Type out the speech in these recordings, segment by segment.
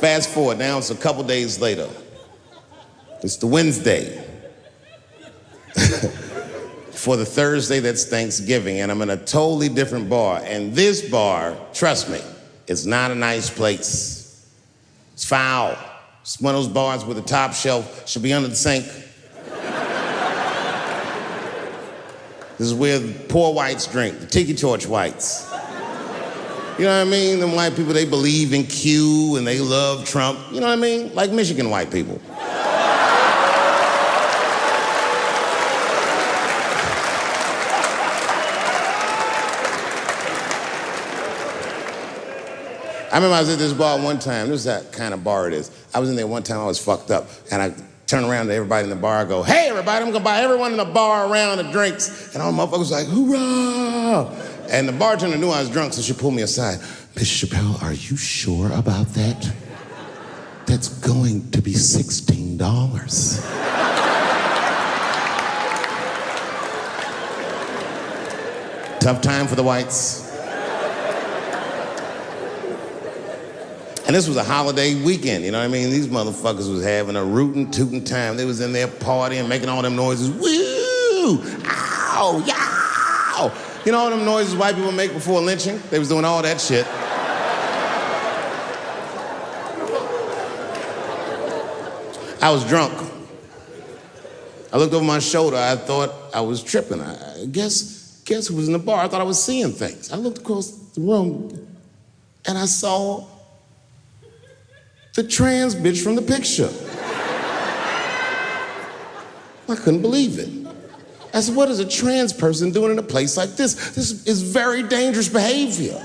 Fast forward, now it's a couple days later. It's the Wednesday. For the Thursday, that's Thanksgiving, and I'm in a totally different bar. And this bar, trust me, it's not a nice place. It's foul. It's one of those bars where the top shelf should be under the sink. This is where the poor whites drink, the tiki torch whites. You know what I mean? Them white people, they believe in Q and they love Trump. You know what I mean? Like Michigan white people. I remember I was at this bar one time. This is that kind of bar it is. I was in there one time, I was fucked up. And I turned around to everybody in the bar, I go, hey everybody, I'm gonna buy everyone in the bar around the drinks. And all the motherfuckers was like, hoorah! And the bartender knew I was drunk, so she pulled me aside. Miss Chapelle, are you sure about that? That's going to be $16. Tough time for the whites. And this was a holiday weekend, you know what I mean? These motherfuckers was having a rootin' tootin' time. They was in there partying, making all them noises. Woo! Ow! Yow! You know all them noises white people make before lynching? They was doing all that shit. I was drunk. I looked over my shoulder. I thought I was tripping. I guess who was in the bar? I thought I was seeing things. I looked across the room and I saw the trans bitch from the picture. I couldn't believe it. I said, what is a trans person doing in a place like this? This is very dangerous behavior.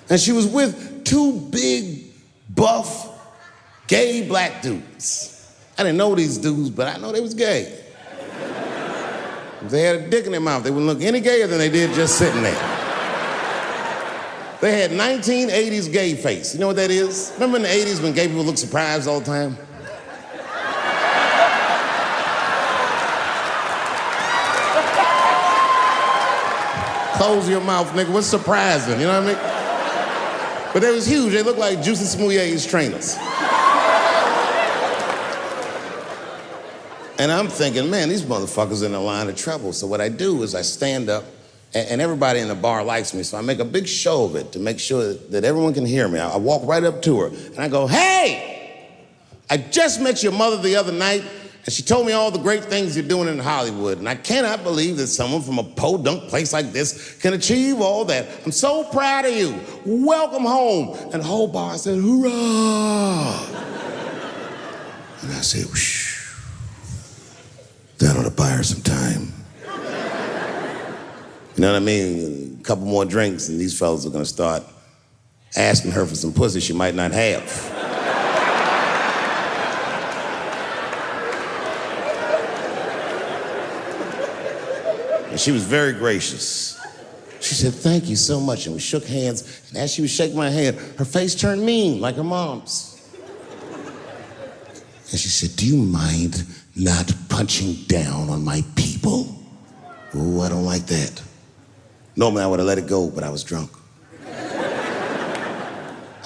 And she was with two big, buff, gay black dudes. I didn't know these dudes, but I know they was gay. If they had a dick in their mouth, they wouldn't look any gayer than they did just sitting there. They had 1980s gay face. You know what that is? Remember in the 80s when gay people looked surprised all the time? Close your mouth, nigga. What's surprising? You know what I mean? But they was huge. They looked like Juicy Smouillet's trainers. And I'm thinking, man, these motherfuckers in a line of trouble. So what I do is I stand up, and everybody in the bar likes me, so I make a big show of it to make sure that everyone can hear me. I walk right up to her, and I go, hey, I just met your mother the other night, and she told me all the great things you're doing in Hollywood, and I cannot believe that someone from a podunk place like this can achieve all that. I'm so proud of you. Welcome home. And the whole bar said, hoorah. And I said, whoosh. That ought to buy her some time. You know what I mean? A couple more drinks and these fellas are gonna start asking her for some pussy she might not have. And she was very gracious. She said, thank you so much, and we shook hands, and as she was shaking my hand, her face turned mean, like her mom's. And she said, do you mind not punching down on my people? Oh, I don't like that. Normally I would have let it go, but I was drunk.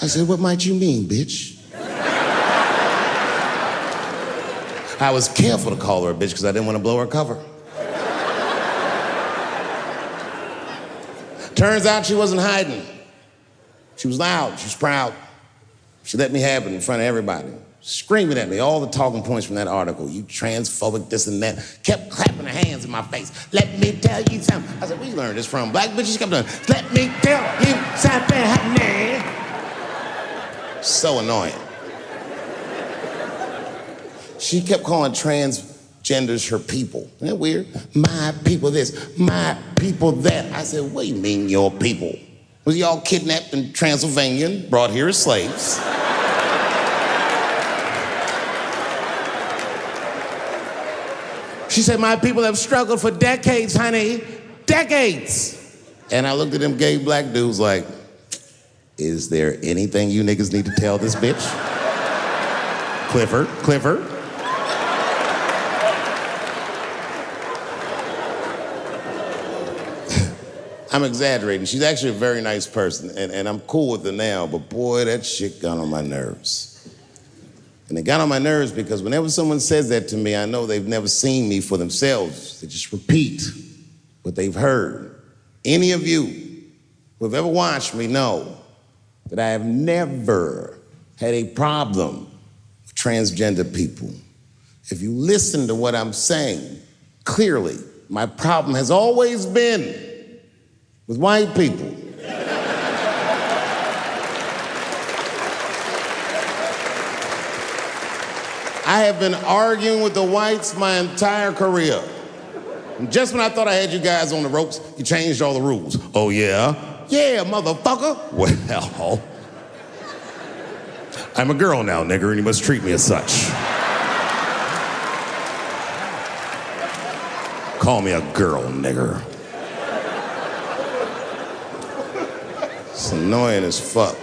I said, what might you mean, bitch? I was careful to call her a bitch because I didn't want to blow her cover. Turns out she wasn't hiding. She was loud, she was proud. She let me have it in front of everybody. Screaming at me, all the talking points from that article. You transphobic, this and that. Kept clapping her hands in my face. Let me tell you something. I said, where you learned this from? Black bitches kept doing, let me tell you something, honey. So annoying. She kept calling transgenders her people. Isn't that weird? My people this, my people that. I said, what do you mean your people? Was y'all kidnapped in Transylvania and brought here as slaves? She said, my people have struggled for decades, honey. Decades. And I looked at them gay black dudes like, is there anything you niggas need to tell this bitch? Clifford. I'm exaggerating. She's actually a very nice person, and I'm cool with her now, but boy, that shit got on my nerves. And it got on my nerves because whenever someone says that to me, I know they've never seen me for themselves. They just repeat what they've heard. Any of you who have ever watched me know that I have never had a problem with transgender people. If you listen to what I'm saying, clearly, my problem has always been with white people. I have been arguing with the whites my entire career. And just when I thought I had you guys on the ropes, you changed all the rules. Oh, yeah? Yeah, motherfucker. Well, I'm a girl now, nigger, and you must treat me as such. Call me a girl, nigger. It's annoying as fuck.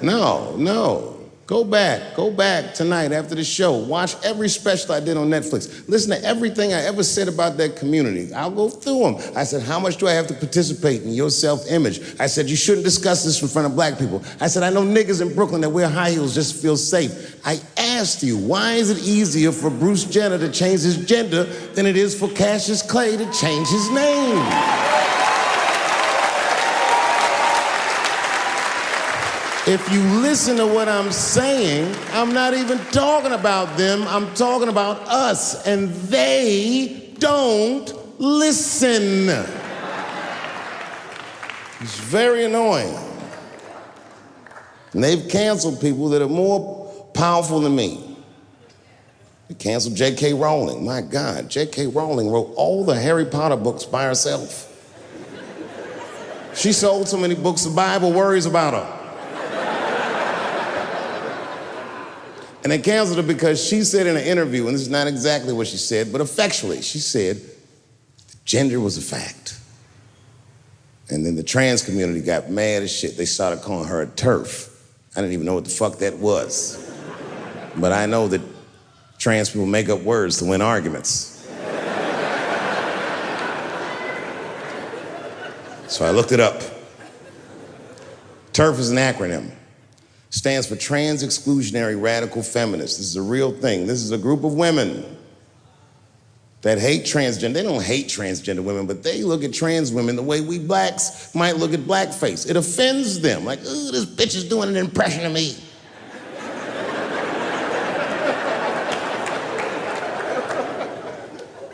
No. Go back tonight after the show. Watch every special I did on Netflix. Listen to everything I ever said about that community. I'll go through them. I said, how much do I have to participate in your self-image? I said, you shouldn't discuss this in front of black people. I said, I know niggas in Brooklyn that wear high heels just to feel safe. I asked you, why is it easier for Bruce Jenner to change his gender than it is for Cassius Clay to change his name? If you listen to what I'm saying, I'm not even talking about them, I'm talking about us, and they don't listen. It's very annoying. And they've canceled people that are more powerful than me. They canceled J.K. Rowling. My God, J.K. Rowling wrote all the Harry Potter books by herself. She sold so many books, the Bible worries about her. And they canceled her because she said in an interview, and this is not exactly what she said, but effectually, she said gender was a fact. And then the trans community got mad as shit. They started calling her a TERF. I didn't even know what the fuck that was. But I know that trans people make up words to win arguments. So I looked it up. TERF is an acronym. Stands for Trans Exclusionary Radical Feminists. This is a real thing. This is a group of women that hate transgender. They don't hate transgender women, but they look at trans women the way we blacks might look at blackface. It offends them. Like, ooh, this bitch is doing an impression of me.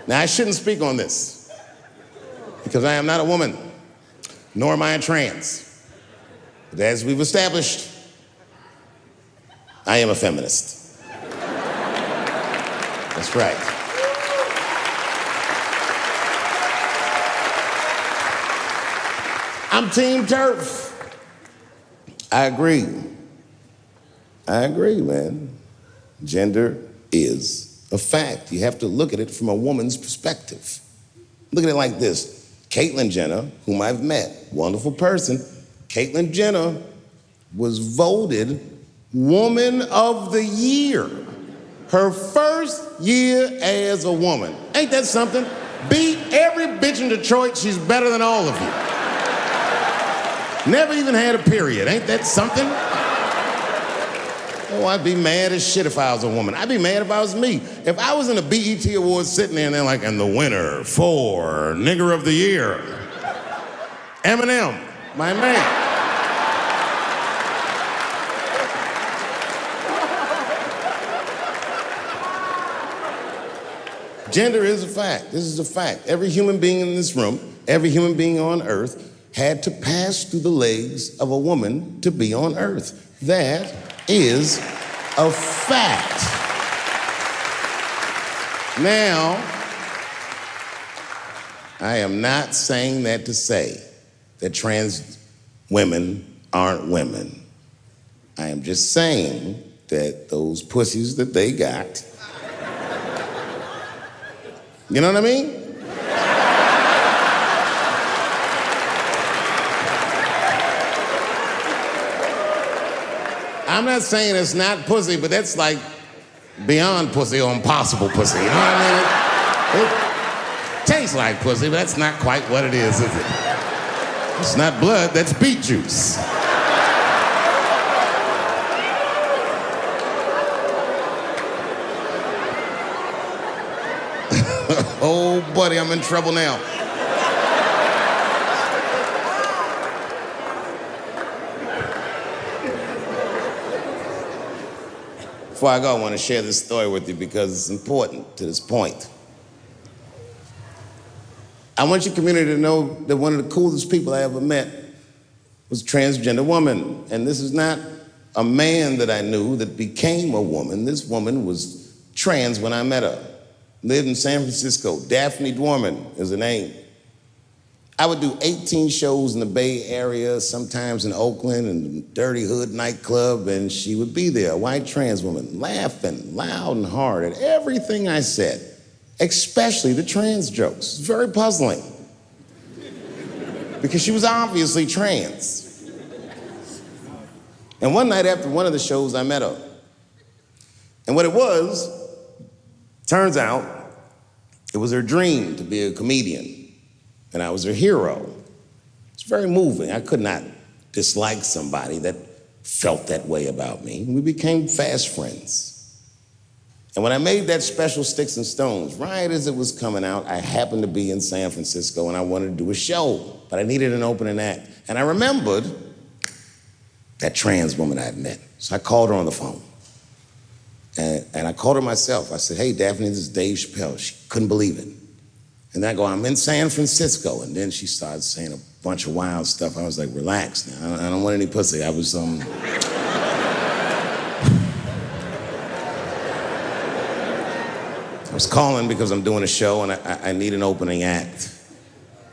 Now, I shouldn't speak on this because I am not a woman, nor am I a trans. But as we've established, I am a feminist. That's right. I'm Team TERF. I agree, man. Gender is a fact. You have to look at it from a woman's perspective. Look at it like this. Caitlyn Jenner, whom I've met, wonderful person. Caitlyn Jenner was voted Woman of the Year. Her first year as a woman. Ain't that something? Beat every bitch in Detroit. She's better than all of you. Never even had a period. Ain't that something? Oh, I'd be mad as shit if I was a woman. I'd be mad if I was me. If I was in a BET Awards sitting there and they're like, and the winner for Nigger of the Year, Eminem, my man. Gender is a fact. This is a fact. Every human being in this room, every human being on earth had to pass through the legs of a woman to be on earth. That is a fact. Now, I am not saying that to say that trans women aren't women. I am just saying that those pussies that they got, you know what I mean? I'm not saying it's not pussy, but that's like beyond pussy or impossible pussy. You know what I Tastes like pussy, but that's not quite what it is it? It's not blood, that's beet juice. Oh, buddy, I'm in trouble now. Before I go, I want to share this story with you because it's important to this point. I want your community to know that one of the coolest people I ever met was a transgender woman. And this is not a man that I knew that became a woman. This woman was trans when I met her. Lived in San Francisco. Daphne Dworman is her name. I would do 18 shows in the Bay Area, sometimes in Oakland and Dirty Hood nightclub, and she would be there, a white trans woman, laughing loud and hard at everything I said, especially the trans jokes. It's very puzzling because she was obviously trans. And one night after one of the shows, I met her. And what it was, turns out, it was her dream to be a comedian. And I was her hero. It's very moving. I could not dislike somebody that felt that way about me. We became fast friends. And when I made that special Sticks and Stones, right as it was coming out, I happened to be in San Francisco and I wanted to do a show, but I needed an opening act. And I remembered that trans woman I had met. So I called her on the phone. And I called her myself. I said, "Hey, Daphne, this is Dave Chapelle." She couldn't believe it. And I go, "I'm in San Francisco." And then she started saying a bunch of wild stuff. I was like, "Relax now, I don't want any pussy." I was, I was calling because I'm doing a show and I need an opening act.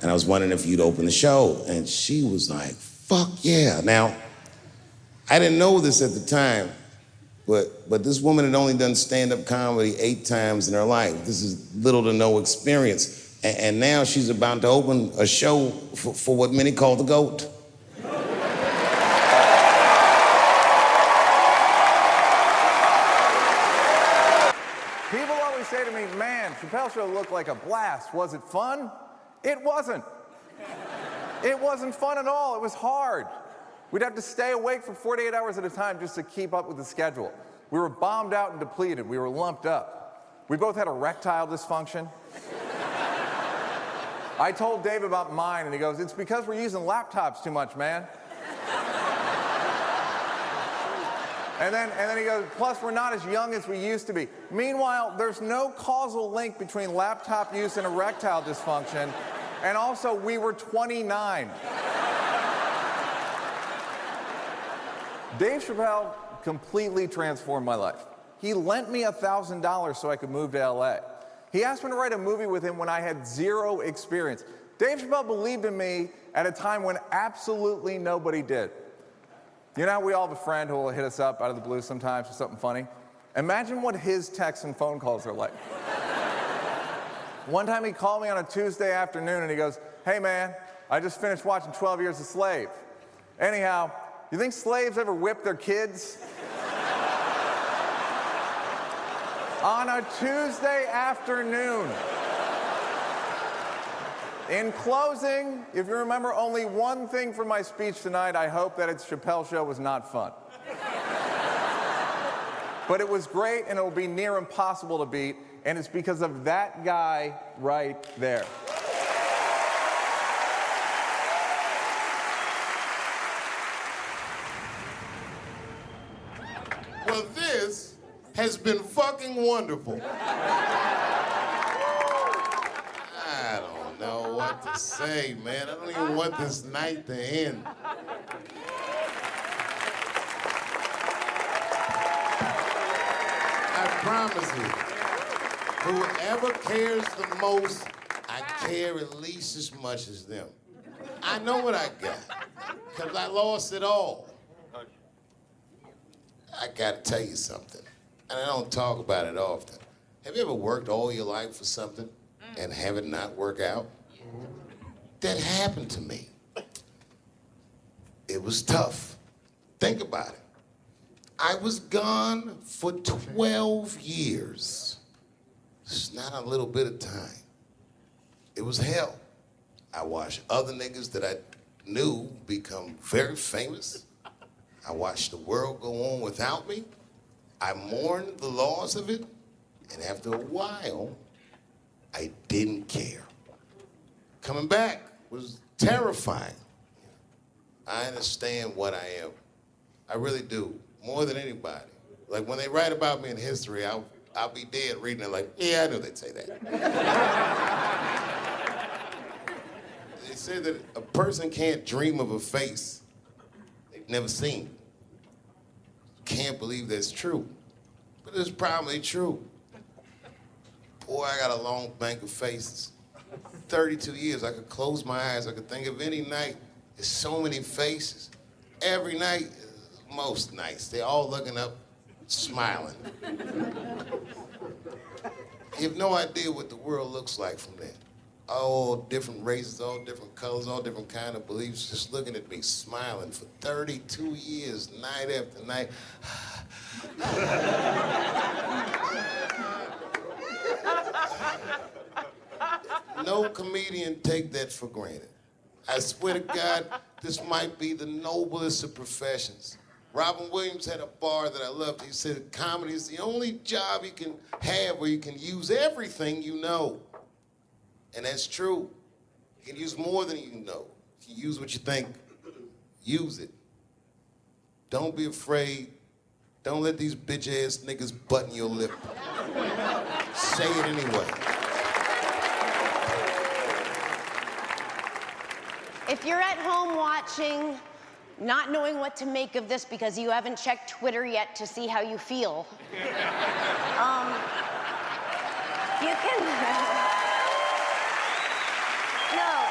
And I was wondering if you'd open the show. And she was like, "Fuck yeah." Now, I didn't know this at the time, but this woman had only done stand-up comedy 8 times in her life. This is little to no experience. And now she's about to open a show for what many call the GOAT. People always say to me, "Man, Chapelle Show looked like a blast. Was it fun?" It wasn't. It wasn't fun at all. It was hard. We'd have to stay awake for 48 hours at a time just to keep up with the schedule. We were bombed out and depleted. We were lumped up. We both had erectile dysfunction. I told Dave about mine, and he goes, "It's because we're using laptops too much, man." And then he goes, "Plus, we're not as young as we used to be." Meanwhile, there's no causal link between laptop use and erectile dysfunction. And also, we were 29. Dave Chapelle completely transformed my life. He lent me $1,000 so I could move to LA. He asked me to write a movie with him when I had 0 experience. Dave Chapelle believed in me at a time when absolutely nobody did. You know how we all have a friend who will hit us up out of the blue sometimes for something funny? Imagine what his texts and phone calls are like. One time he called me on a Tuesday afternoon and he goes, "Hey man, I just finished watching 12 Years a Slave. Anyhow, you think slaves ever whip their kids?" On a Tuesday afternoon. In closing, if you remember only one thing from my speech tonight, I hope that its Chapelle Show was not fun. But it was great, and it will be near impossible to beat, and it's because of that guy right there. Well, this has been fucking wonderful. I don't know what to say, man. I don't even want this night to end. I promise you, whoever cares the most, I care at least as much as them. I know what I got, because I lost it all. I gotta tell you something, and I don't talk about it often. Have you ever worked all your life for something and have it not work out? That happened to me. It was tough. Think about it. I was gone for 12 years. It's not a little bit of time. It was hell. I watched other niggas that I knew become very famous. I watched the world go on without me. I mourned the loss of it, and after a while, I didn't care. Coming back was terrifying. I understand what I am. I really do, more than anybody. Like when they write about me in history, I'll be dead reading it like, yeah, I knew they'd say that. They said that a person can't dream of a face they've never seen. Can't believe that's true, but it's probably true. Boy, I got a long bank of faces. 32 years, I could close my eyes, I could think of any night. There's so many faces. Every night, most nights, they're all looking up, smiling. You have no idea what the world looks like from there. All different races, all different colors, all different kind of beliefs, just looking at me, smiling for 32 years, night after night. No comedian take that for granted. I swear to God, this might be the noblest of professions. Robin Williams had a bar that I loved. He said, comedy is the only job you can have where you can use everything you know. And that's true. You can use more than you know. You can use what you think. Use it. Don't be afraid. Don't let these bitch-ass niggas button your lip. Say it anyway. If you're at home watching, not knowing what to make of this because you haven't checked Twitter yet to see how you feel, you can... No.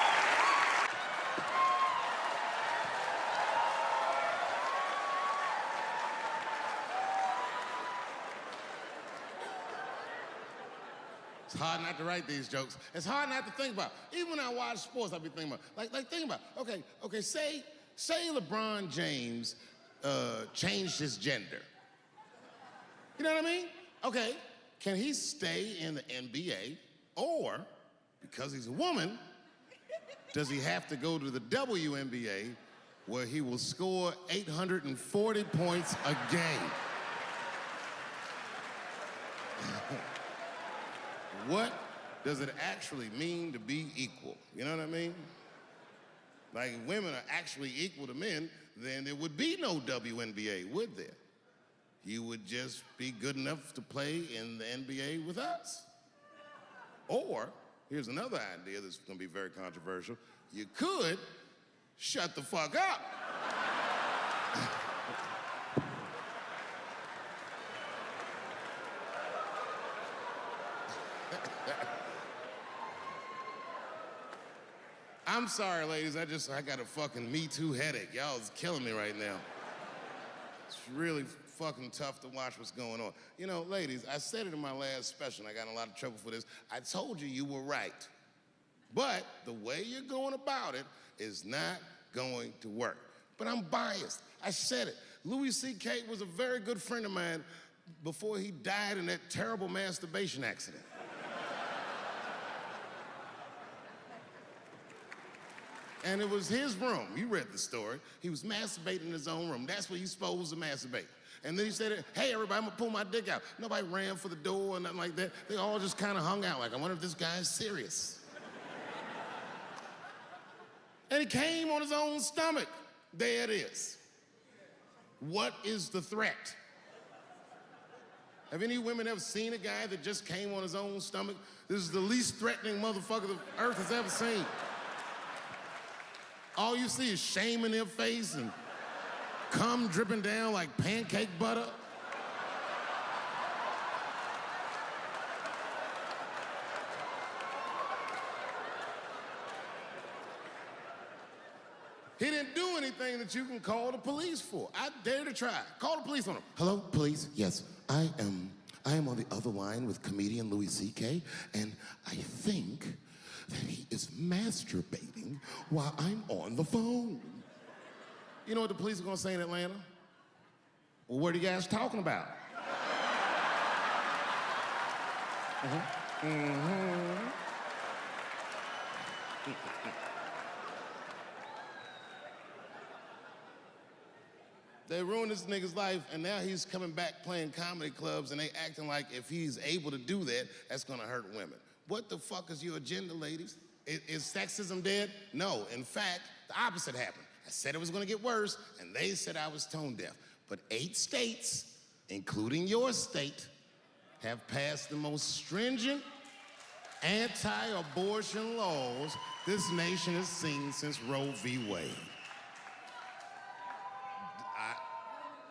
It's hard not to write these jokes. It's hard not to think about. Even when I watch sports, I be thinking about, think about, okay, say LeBron James changed his gender. You know what I mean? Okay, can he stay in the NBA, or, because he's a woman, does he have to go to the WNBA where he will score 840 points a game? What does it actually mean to be equal? You know what I mean? Like, if women are actually equal to men, then there would be no WNBA, would there? You would just be good enough to play in the NBA with us. Or, here's another idea that's gonna be very controversial. You could shut the fuck up. I'm sorry, ladies, I got a fucking Me Too headache. Y'all is killing me right now. It's really fucking tough to watch what's going on. You know, ladies, I said it in my last special, and I got in a lot of trouble for this. I told you were right. But the way you're going about it is not going to work. But I'm biased. I said it. Louis C.K. was a very good friend of mine before he died in that terrible masturbation accident. And it was his room. You read the story. He was masturbating in his own room. That's where you're supposed to masturbate. And then he said, hey, everybody, I'm gonna pull my dick out. Nobody ran for the door or nothing like that. They all just kind of hung out like, I wonder if this guy's serious. And he came on his own stomach. There it is. What is the threat? Have any women ever seen a guy that just came on his own stomach? This is the least threatening motherfucker the earth has ever seen. All you see is shame in their face and cum dripping down like pancake butter. He didn't do anything that you can call the police for. I dare to try. Call the police on him. Hello, police? Yes, I am on the other line with comedian Louis C.K., and I think that he is masturbating while I'm on the phone. You know what the police are gonna say in Atlanta? Well, what are you guys talking about? They ruined this nigga's life, and now he's coming back playing comedy clubs, and they acting like if he's able to do that, that's gonna hurt women. What the fuck is your agenda, ladies? Is sexism dead? No, in fact, the opposite happened. I said it was gonna get worse, and they said I was tone deaf. But 8 states, including your state, have passed the most stringent anti-abortion laws this nation has seen since Roe v. Wade.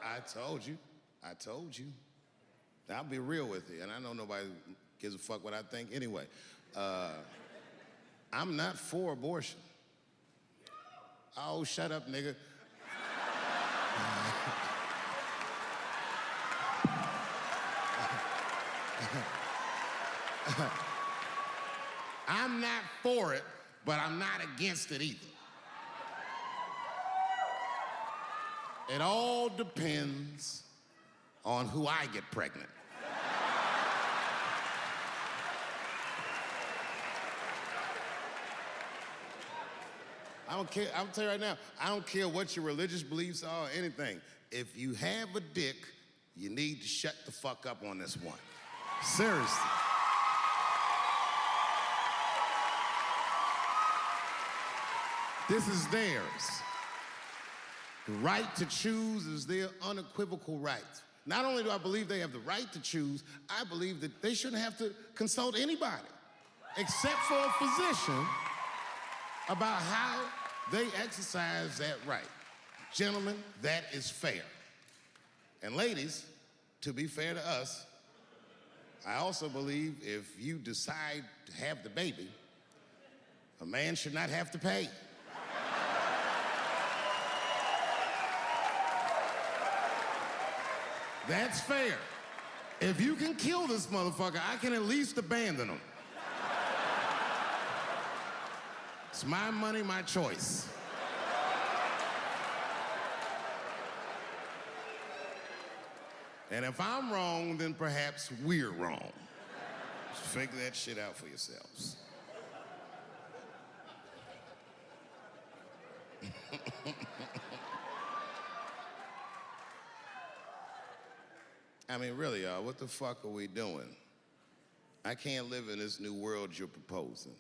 I told you. I'll be real with you, and I know nobody gives a fuck what I think anyway. I'm not for abortion. Oh, shut up, nigga. I'm not for it, but I'm not against it either. It all depends on who I get pregnant. I don't care, I'll tell you right now, I don't care what your religious beliefs are or anything. If you have a dick, you need to shut the fuck up on this one. Seriously. This is theirs. The right to choose is their unequivocal right. Not only do I believe they have the right to choose, I believe that they shouldn't have to consult anybody, except for a physician, about how they exercise that right. Gentlemen, that is fair. And ladies, to be fair to us, I also believe if you decide to have the baby, a man should not have to pay. That's fair. If you can kill this motherfucker, I can at least abandon him. It's my money, my choice. And if I'm wrong, then perhaps we're wrong. Just figure that shit out for yourselves. I mean, really, y'all, what the fuck are we doing? I can't live in this new world you're proposing.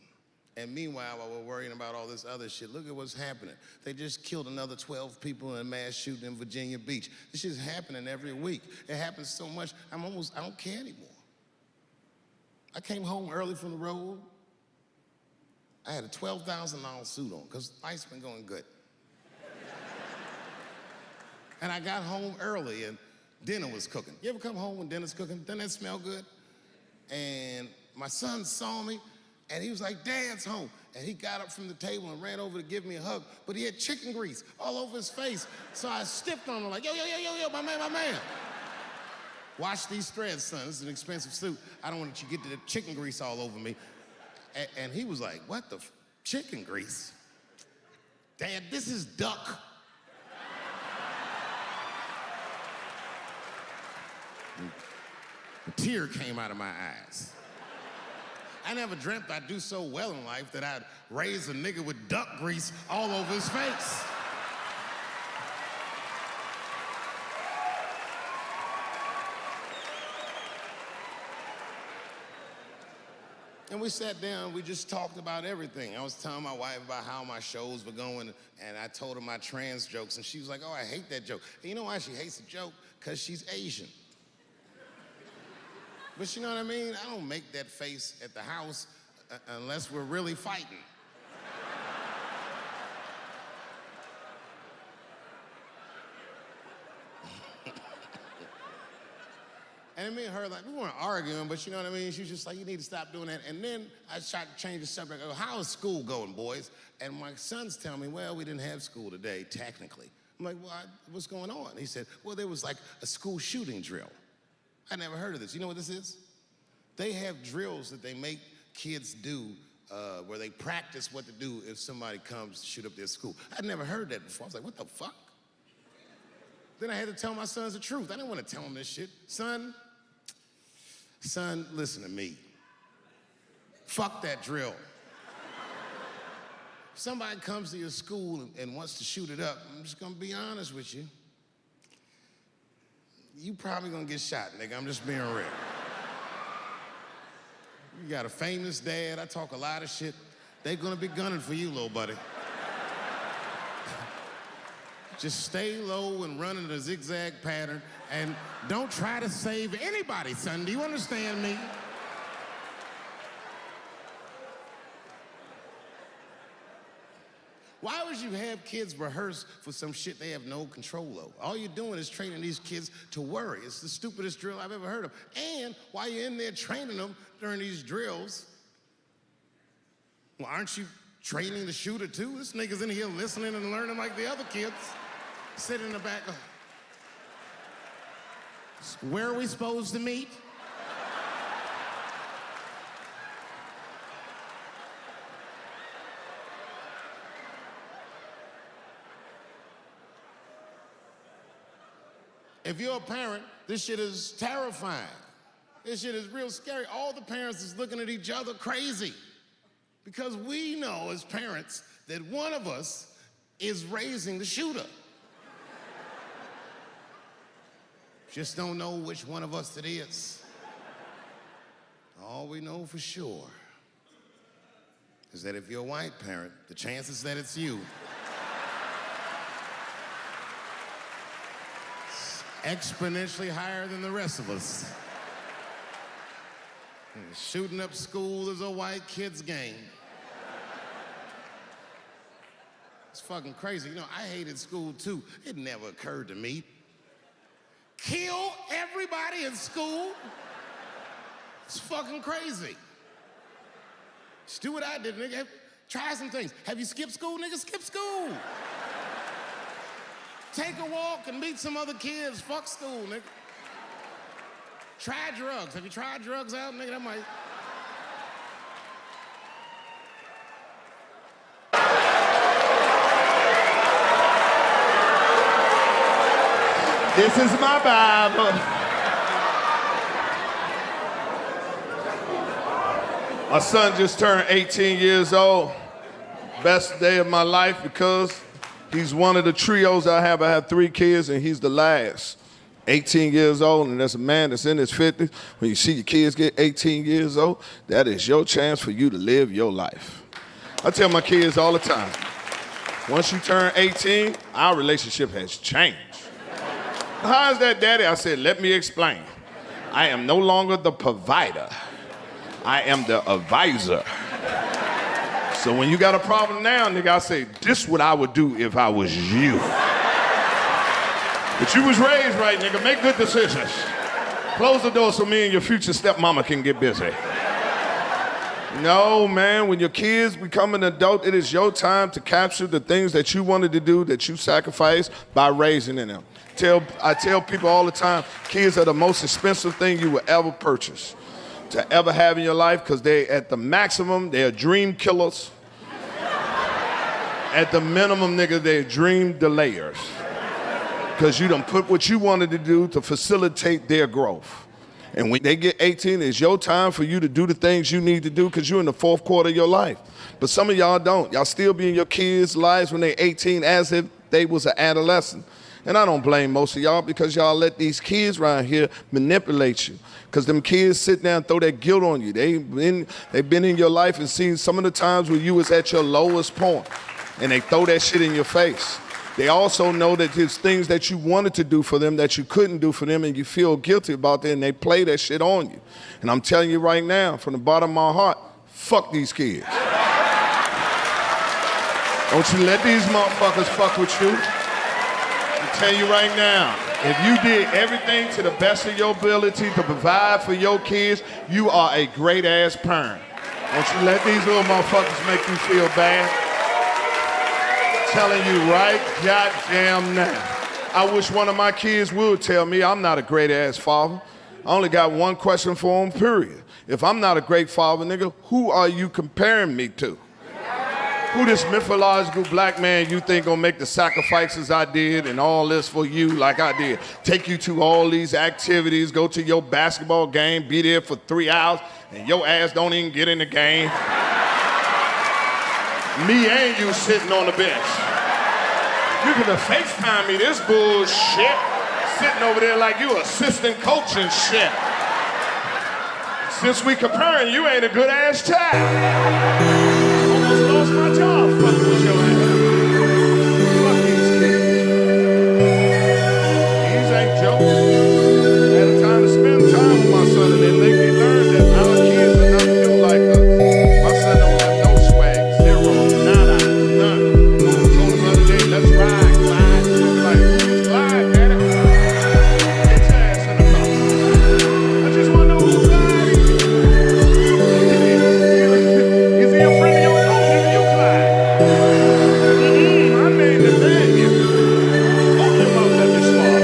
And meanwhile, while we're worrying about all this other shit, look at what's happening. They just killed another 12 people in a mass shooting in Virginia Beach. This shit's happening every week. It happens so much, I don't care anymore. I came home early from the road. I had a $12,000 suit on, because life's been going good. And I got home early, and dinner was cooking. You ever come home when dinner's cooking? Doesn't that smell good? And my son saw me, and he was like, Dad's home. And he got up from the table and ran over to give me a hug, but he had chicken grease all over his face. So I stepped on him like, yo, my man. Wash these threads, son. This is an expensive suit. I don't want you to get the chicken grease all over me. And he was like, what the chicken grease? Dad, this is duck. A tear came out of my eyes. I never dreamt I'd do so well in life that I'd raise a nigga with duck grease all over his face. And we sat down, we just talked about everything. I was telling my wife about how my shows were going, and I told her my trans jokes, and she was like, oh, I hate that joke. And you know why she hates the joke? Because she's Asian. But you know what I mean? I don't make that face at the house unless we're really fighting. And me and her, like, we weren't arguing, but you know what I mean? She was just like, you need to stop doing that. And then I tried to change the subject. I go, how is school going, boys? And my sons tell me, well, we didn't have school today, technically. I'm like, well, what's going on? He said, well, there was like a school shooting drill. I never heard of this. You know what this is? They have drills that they make kids do where they practice what to do if somebody comes to shoot up their school. I'd never heard that before. I was like, what the fuck? Then I had to tell my sons the truth. I didn't want to tell them this shit. Son, listen to me. Fuck that drill. If somebody comes to your school and wants to shoot it up, I'm just gonna be honest with you. You probably gonna get shot, nigga. I'm just being real. You got a famous dad. I talk a lot of shit. They're gonna be gunning for you, little buddy. Just stay low and run in a zigzag pattern and don't try to save anybody, son. Do you understand me? Why would you have kids rehearse for some shit they have no control over? All you're doing is training these kids to worry. It's the stupidest drill I've ever heard of. And while you're in there training them during these drills, well, aren't you training the shooter too? This nigga's in here listening and learning like the other kids. Sitting in the back. Where are we supposed to meet? If you're a parent, this shit is terrifying. This shit is real scary. All the parents is looking at each other crazy. Because we know as parents that one of us is raising the shooter. Just don't know which one of us it is. All we know for sure is that if you're a white parent, the chances that it's you is exponentially higher than the rest of us. And shooting up school is a white kid's game. It's fucking crazy. You know, I hated school too. It never occurred to me. Kill everybody in school? It's fucking crazy. Just do what I did, nigga. Try some things. Have you skipped school, nigga? Skip school. Take a walk and meet some other kids. Fuck school, nigga. Try drugs. Have you tried drugs out, nigga? That might... This is my Bible. My son just turned 18 years old. Best day of my life because he's one of the trios I have. I have 3 kids and he's the last. 18 years old, and that's a man that's in his 50s. When you see your kids get 18 years old, that is your chance for you to live your life. I tell my kids all the time, once you turn 18, our relationship has changed. How is that, Daddy? I said, let me explain. I am no longer the provider. I am the advisor. So when you got a problem now, nigga, I say, this is what I would do if I was you. But you was raised right, nigga. Make good decisions. Close the door so me and your future stepmama can get busy. No, man, when your kids become an adult, it is your time to capture the things that you wanted to do, that you sacrificed by raising in them. I tell people all the time, kids are the most expensive thing you will ever purchase, to ever have in your life, because they, at the maximum, they are dream killers. At the minimum, nigga, they're dream delayers. Because you done put what you wanted to do to facilitate their growth. And when they get 18, it's your time for you to do the things you need to do because you're in the 4th quarter of your life. But some of y'all don't. Y'all still be in your kids' lives when they're 18 as if they was an adolescent. And I don't blame most of y'all because y'all let these kids around here manipulate you. Because them kids sit down and throw that guilt on you. They've been in your life and seen some of the times when you was at your lowest point. And they throw that shit in your face. They also know that there's things that you wanted to do for them that you couldn't do for them and you feel guilty about that and they play that shit on you. And I'm telling you right now, from the bottom of my heart, fuck these kids. Don't you let these motherfuckers fuck with you. I tell you right now, if you did everything to the best of your ability to provide for your kids, you are a great ass parent. Don't you let these little motherfuckers make you feel bad. Telling you right goddamn now. I wish one of my kids would tell me I'm not a great ass father. I only got one question for them, period. If I'm not a great father, nigga, who are you comparing me to? Who this mythological black man you think gonna make the sacrifices I did and all this for you like I did? Take you to all these activities, go to your basketball game, be there for 3 hours, and your ass don't even get in the game. Me and you sitting on the bench. You could have FaceTime me this bullshit. Sitting over there like you assistant coach and shit. Since we comparing, you ain't a good ass child. Almost lost my job fucking with your ass. Fuck these kids. These ain't jokes. I had time to spend time with my son and they make me learn that our kids are not built like us. My son don't have no swag, zero, nada, none. I told him the other day, let's ride, glide. He was like, glide, daddy. Get your ass in the car. I just want to know who's gliding. Is he a friend of yours? No, nigga, you glide. I made the thing. Open him up, let me swallow.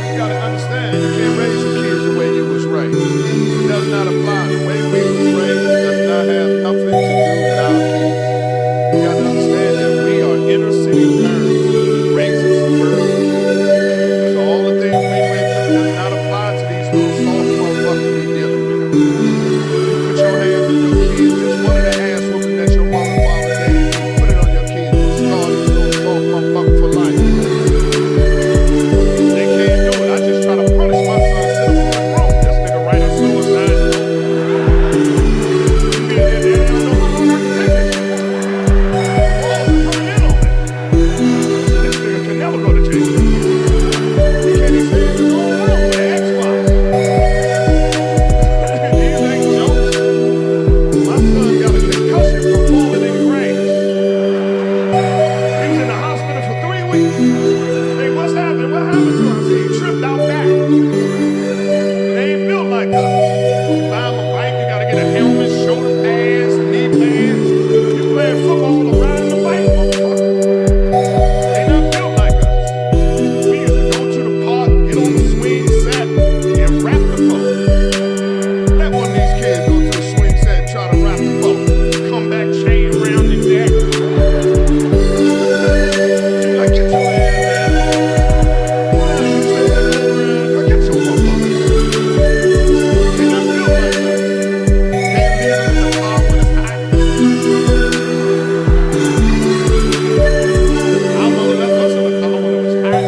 You gotta understand, you can't raise your kids the way you was raised. It does not apply. The way we was raised does not have nothing to do with our kids. You gotta understand that we are inner city parents raising suburban kids. So all the things we went through does not apply to these little soft motherfuckers we dealing with. You put your hands on your kids, just one of the ass whooping that your mother and father gave you, put it on your kids. You'll scar these little soft motherfuckers for life. They can't do it. I just try to punish my son instead of putting wrong. This nigga write a suicide note. They don't know how long I can take this shit. Walls are coming in on me. This nigga can never go to jail. He can't even stay in his own room with an Xbox. These ain't jokes. My son got a concussion from falling in graves. He was in the hospital for 3 weeks. Hey, what's happening? What happened to him? I said, he tripped out back. They ain't built like us. You buy him a bike, you gotta get a helmet, shoulder pads, knee pads. You playing football or riding a bike, motherfucker. They not built like us. We used to go to the park, get on the swing set, and wrap the boat. Let one of these kids go to the swing set and try to wrap the boat. Come back, chain around your neck. Like, get your ass out. Get your motherfucker. They not built like that. Can't live in the car when it's hot. Our mother left us in the car when it was hot.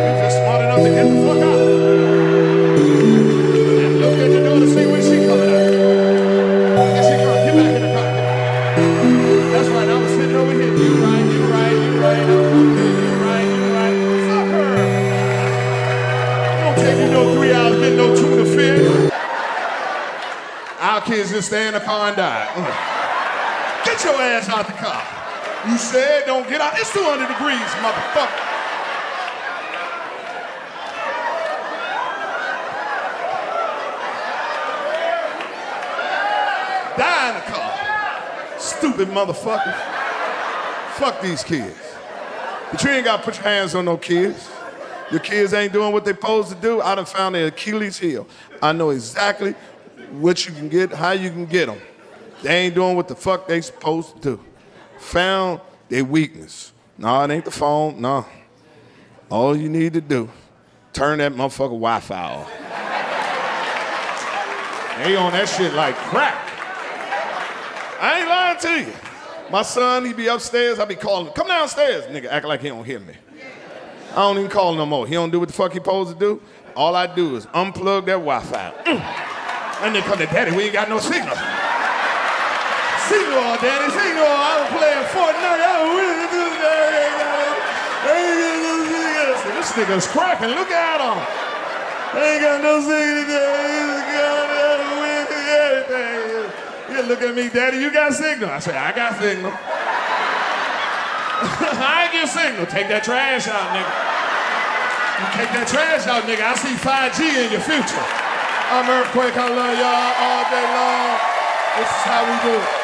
We just smart enough to get the fuck out. And look at the door to see when she coming out. Here she come. Get back in the car. That's right. I was sitting over here. You right, you right, you right. You right, you right. Fuck her. It don't take you no 3 hours getting no tuna fish. Our kids just stay in the car and die. Get your ass out the car. You said don't get out. It's 200 degrees, motherfucker. Die in the car. Stupid motherfucker. Fuck these kids. But you ain't gotta put your hands on no kids. Your kids ain't doing what they supposed to do. I done found their Achilles heel. I know exactly what you can get, how you can get them. They ain't doing what the fuck they supposed to do. Found their weakness. No, it ain't the phone, no. All you need to do, turn that motherfucker Wi-Fi off. They on that shit like crack. I ain't lying to you. My son, he be upstairs, I be calling him, come downstairs. Nigga, act like he don't hear me. I don't even call him no more. He don't do what the fuck he supposed to do. All I do is unplug that Wi-Fi. And they come to daddy, we ain't got no signal. Signal, daddy, signal. I was playing Fortnite. I was really doing that. This nigga's cracking, look at him. I ain't got no signal today. You look at me, daddy, you got signal. I say, I got signal. I ain't get signal. Take that trash out, nigga. You take that trash out, nigga. I see 5G in your future. I'm Earthquake. I love y'all all day long. This is how we do it.